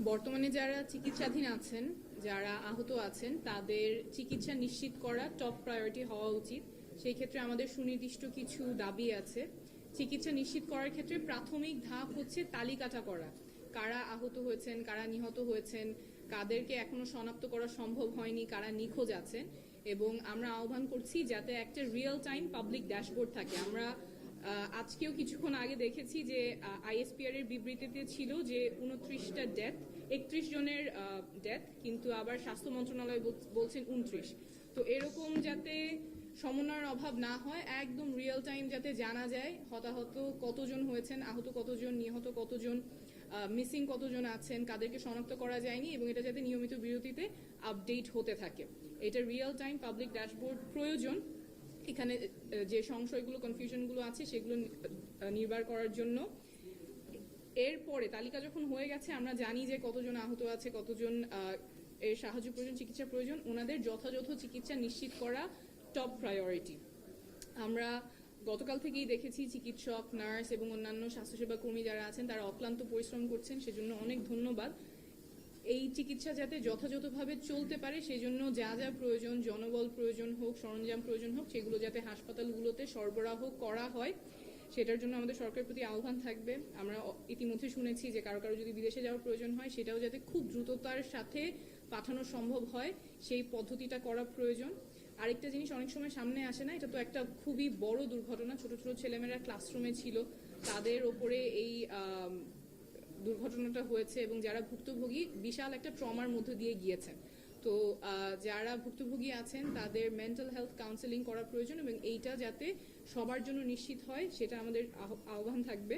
বর্তমানে যারা চিকিৎসাধীন আছেন, যারা আহত আছেন, তাদের চিকিৎসা নিশ্চিত করা টপ প্রায়োরিটি হওয়া উচিত। সেই ক্ষেত্রে আমাদের সুনির্দিষ্ট কিছু দাবি আছে। চিকিৎসা নিশ্চিত করার ক্ষেত্রে প্রাথমিক ধাপ হচ্ছে তালিকাটা করা, কারা আহত হয়েছেন, কারা নিহত হয়েছেন, কাদেরকে এখনো শনাক্ত করা সম্ভব হয়নি, কারা নিখোঁজ আছেন। এবং আমরা আহ্বান করছি যাতে একটা রিয়েল টাইম পাবলিক ড্যাশবোর্ড থাকে। আমরা আজকেও কিছুক্ষণ আগে দেখেছি যে আইএসপিআর এর বিবৃতিতে ছিল যে 29টা ডেথ, 31 জনের ডেথ, কিন্তু আবার স্বাস্থ্য মন্ত্রণালয় বলছেন 29। তো এরকম যাতে সমন্বয়ের অভাব না হয়, একদম রিয়েল টাইম যাতে জানা যায় হতাহত কতজন হয়েছেন, আহত কতজন, নিহত কতজন, মিসিং কতজন আছেন, কাদেরকে শনাক্ত করা যায়নি, এবং এটা যাতে নিয়মিত বিরতিতে আপডেট হতে থাকে। এটা রিয়েল টাইম পাবলিক ড্যাশবোর্ড প্রয়োজন। এখানে যে সংশয়গুলো, কনফিউশনগুলো আছে সেগুলো নির্বার করার জন্য। এরপরে তালিকা যখন হয়ে গেছে, আমরা জানি যে কতজন আহত আছে, কতজন এর সাহায্য প্রয়োজন, চিকিৎসা প্রয়োজন, ওনাদের যথাযথ চিকিৎসা নিশ্চিত করা টপ প্রায়োরিটি। আমরা গতকাল থেকেই দেখেছি চিকিৎসক, নার্স এবং অন্যান্য স্বাস্থ্যসেবা কর্মী যারা আছেন তারা অক্লান্ত পরিশ্রম করছেন, সেজন্য অনেক ধন্যবাদ। এই চিকিৎসা যাতে যথাযথভাবে চলতে পারে সেজন্য যা যা প্রয়োজন, জনবল প্রয়োজন হোক, সরঞ্জাম প্রয়োজন হোক, সেগুলো যাতে হাসপাতালগুলোতে সরবরাহ করা হয়, সেটার জন্য আমাদের সরকারের প্রতি আহ্বান থাকবে। আমরা ইতিমধ্যে শুনেছি যে কারো কারো যদি বিদেশে যাওয়ার প্রয়োজন হয়, সেটাও যাতে খুব দ্রুততার সাথে পাঠানো সম্ভব হয়, সেই পদ্ধতিটা করা প্রয়োজন। আরেকটা জিনিস অনেক সময় সামনে আসে না, এটা তো একটা খুবই বড় দুর্ঘটনা। ছোট ছোট ছেলেমেয়েরা ক্লাসরুমে ছিল, তাদের ওপরে এই দুর্ঘটনাটা হয়েছে, এবং যারা ভুক্তভোগী বিশাল একটা ট্রমার মধ্যে দিয়ে গিয়েছেন। তো যারা ভুক্তভোগী আছেন তাদের মেন্টাল হেলথ কাউন্সেলিং করা প্রয়োজন, এবং এইটা যাতে সবার জন্য নিশ্চিত হয় সেটা আমাদের আহ্বান থাকবে।